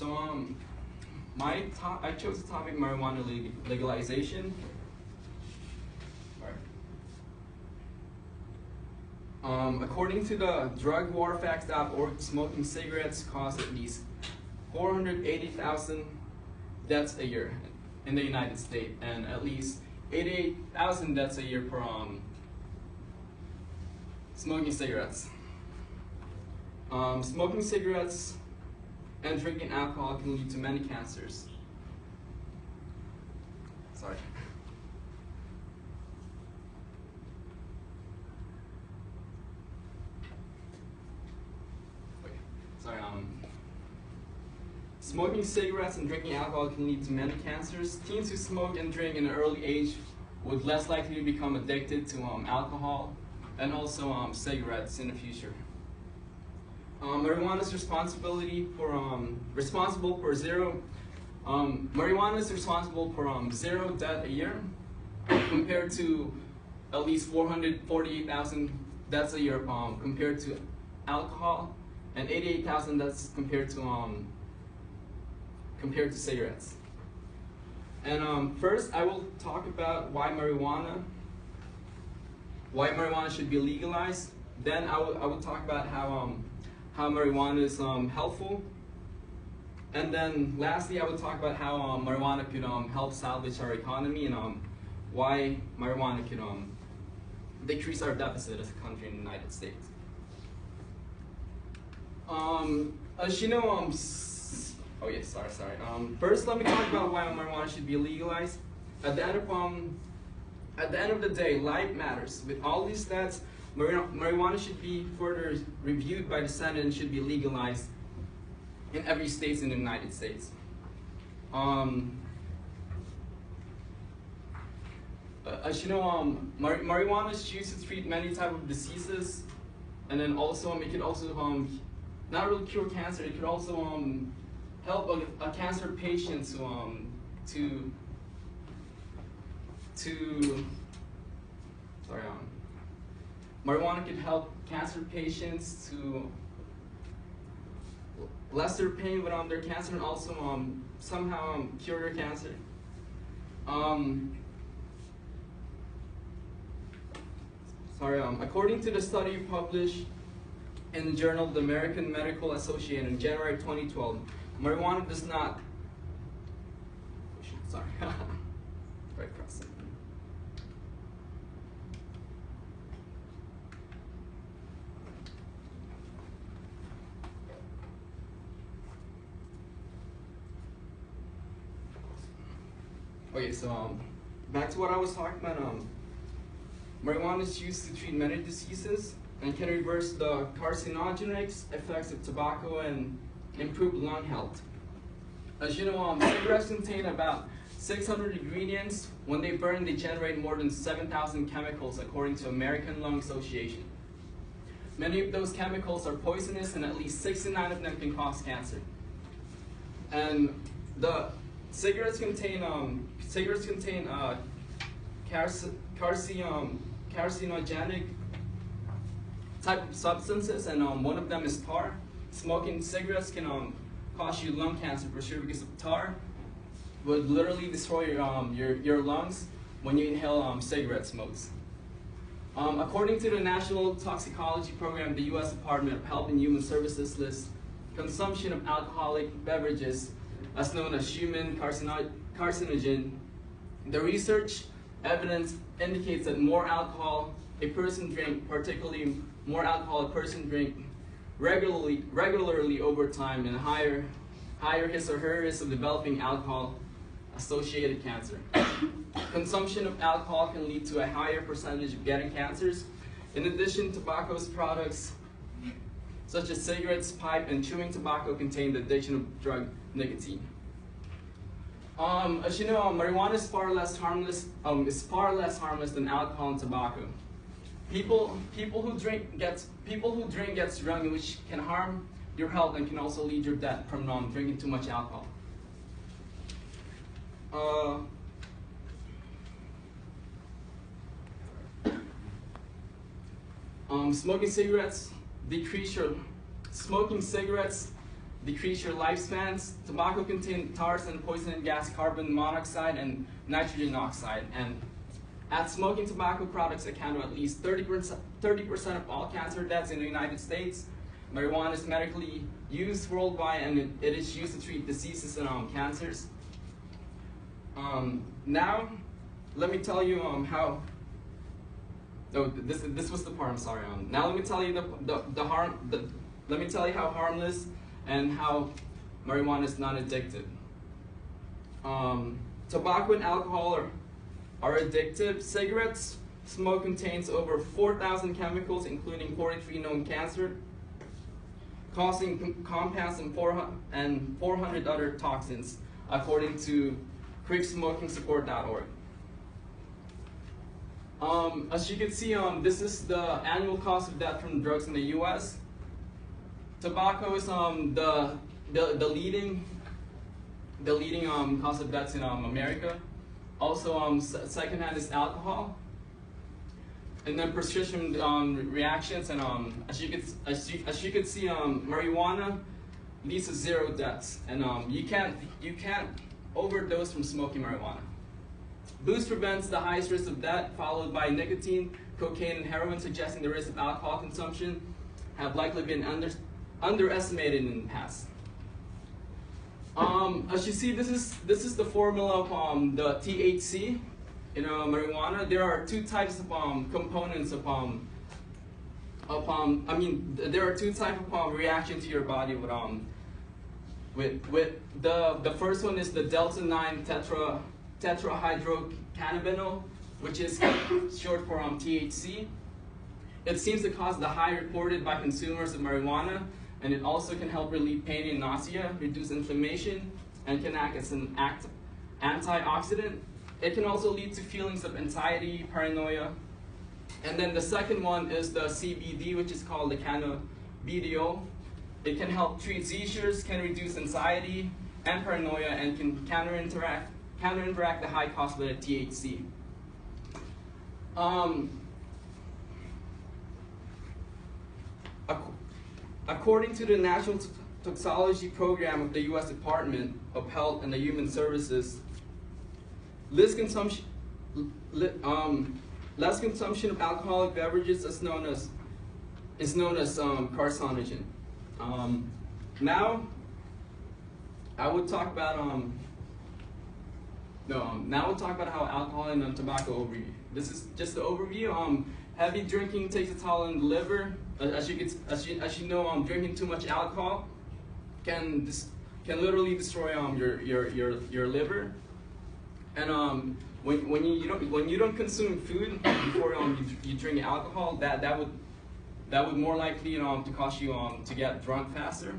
So I chose the topic marijuana legalization. According to the drugwarfacts.org, smoking cigarettes cause at least 480,000 deaths a year in the United States, and at least 88,000 deaths a year per smoking cigarettes. Smoking cigarettes and drinking alcohol can lead to many cancers. Sorry. Smoking cigarettes and drinking alcohol can lead to many cancers. Teens who smoke and drink in an early age would less likely to become addicted to alcohol and also cigarettes in the future. Marijuana is responsible for zero death a year, compared to at least 448,000 deaths a year compared to alcohol, and 88,000 deaths compared to cigarettes. And first, I will talk about why marijuana should be legalized. Then I will talk about how marijuana is helpful. And then lastly, I will talk about how marijuana could help salvage our economy, and why marijuana could decrease our deficit as a country in the United States. As you know, first, let me talk about why marijuana should be legalized. At the end of the day, life matters. With all these stats, marijuana should be further reviewed by the Senate and should be legalized in every state in the United States. As you know, marijuana is used to treat many types of diseases, and then also it could also not really cure cancer. It could also help a cancer patient marijuana could help cancer patients to less their pain with their cancer, and also somehow cure their cancer. According to the study published in the Journal of the American Medical Association in January 2012, marijuana does not. Right across it. Okay, so back to what I was talking about. Marijuana is used to treat many diseases and can reverse the carcinogenic effects of tobacco and improve lung health. As you know, cigarettes contain about 600 ingredients. When they burn, they generate more than 7,000 chemicals, according to American Lung Association. Many of those chemicals are poisonous, and at least 69 of them can cause cancer. And the cigarettes contain carcinogenic type of substances, and one of them is tar. Smoking cigarettes can cause you lung cancer for sure, because of tar would literally destroy your lungs when you inhale cigarette smokes. According to the National Toxicology Program, the U.S. Department of Health and Human Services lists consumption of alcoholic beverages as known as human carcinogen. The research evidence indicates that more alcohol a person drink, particularly more alcohol a person drink regularly over time, and higher his or her risk of developing alcohol-associated cancer. Consumption of alcohol can lead to a higher percentage of getting cancers. In addition, tobacco's products, such as cigarettes, pipe, and chewing tobacco, contain the additional drug nicotine. As you know, marijuana is far less harmless than alcohol and tobacco. People who drink gets drunk, which can harm your health and can also lead your death from drinking too much alcohol. Smoking cigarettes decrease your lifespans. Tobacco contains tars and poison gas, carbon monoxide and nitrogen oxide. And smoking tobacco products account for at least 30% of all cancer deaths in the United States. Marijuana is medically used worldwide, and it is used to treat diseases and cancers. Now, let me tell you how. Oh, this was the part. I'm sorry. Now let me tell you let me tell you how harmless and how marijuana is non-addictive. Tobacco and alcohol are addictive. Cigarettes smoke contains over 4,000 chemicals, including 43 known cancer, causing compounds and 400 other toxins, according to QuickSmokingSupport.org. As you can see, this is the annual cost of death from drugs in the U.S. Tobacco is the leading cause of deaths in America. Also, secondhand is alcohol, and then prescription reactions. And as you could see, marijuana leads to 0 deaths, and you can't overdose from smoking marijuana. Booze prevents the highest risk of death, followed by nicotine, cocaine, and heroin, suggesting the risk of alcohol consumption have likely been underestimated in the past. As you see, this is the formula of the THC in marijuana. There are 2 types of components of there are 2 types of reaction to your body with the first one is the delta-9 tetrahydrocannabinol, which is short for THC. It seems to cause the high reported by consumers of marijuana, and it also can help relieve pain and nausea, reduce inflammation, and can act as an antioxidant. It can also lead to feelings of anxiety, paranoia. And then the second one is the CBD, which is called the cannabidiol. It can help treat seizures, can reduce anxiety and paranoia, and can counteract the high cost of the THC. According to the National Toxicology Program of the U.S. Department of Health and Human Services, less consumption of alcoholic beverages is known as carcinogen. Now, I would talk about now we'll talk about how alcohol and tobacco overview. This is just the overview. Heavy drinking takes a toll on the liver. As you know, drinking too much alcohol can literally destroy your liver. And when you don't consume food before you drink alcohol, that would more likely to cause you to get drunk faster.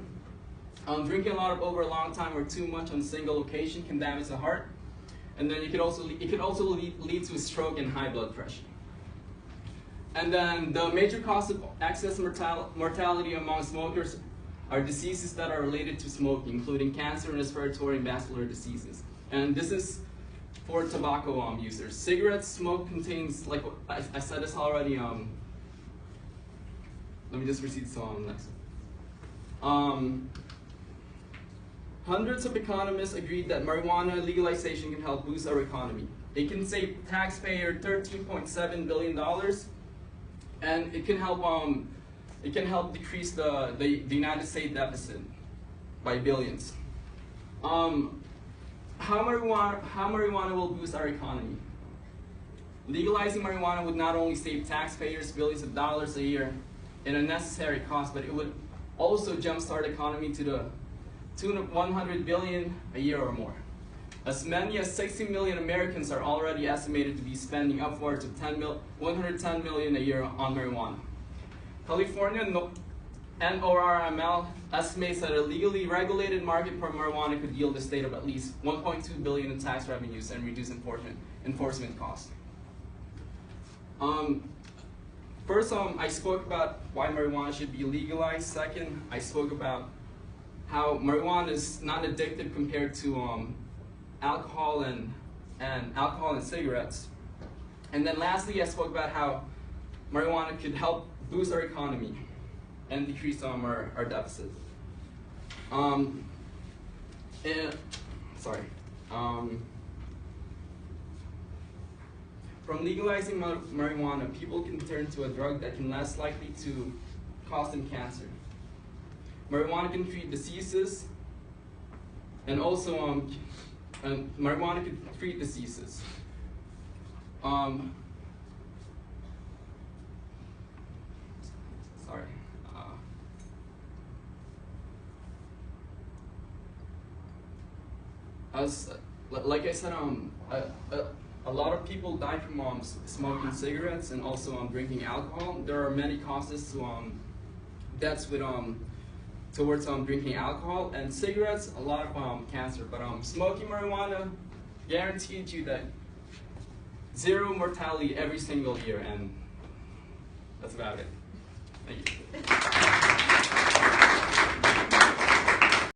Drinking a lot over a long time or too much on a single occasion can damage the heart, and then it could also lead to a stroke and high blood pressure. And then the major cause of excess mortality among smokers are diseases that are related to smoking, including cancer and respiratory and vascular diseases. And this is for tobacco users. Cigarette smoke contains, like I said this already. Let me just proceed to on the next one. Hundreds of economists agreed that marijuana legalization can help boost our economy. It can save taxpayer $13.7 billion, and it can help decrease the United States deficit by billions. How marijuana will boost our economy? Legalizing marijuana would not only save taxpayers billions of dollars a year in unnecessary costs, but it would also jumpstart the economy to the tune of $100 billion a year or more. As many as 60 million Americans are already estimated to be spending upwards of $110 million a year on marijuana. California NORML estimates that a legally regulated market for marijuana could yield a state of at least $1.2 billion in tax revenues and reduce enforcement costs. First, I spoke about why marijuana should be legalized. Second, I spoke about how marijuana is not addictive compared to alcohol and cigarettes. And then lastly, I spoke about how marijuana could help boost our economy and decrease our deficit. From legalizing marijuana, people can turn to a drug that can less likely to cause them cancer. Marijuana can treat diseases, and also marijuana can treat diseases. Like I said, a lot of people die from smoking cigarettes and also drinking alcohol. There are many causes to deaths with towards drinking alcohol and cigarettes. A lot of cancer, but smoking marijuana guaranteed you that 0 mortality every single year, and that's about it. Thank you.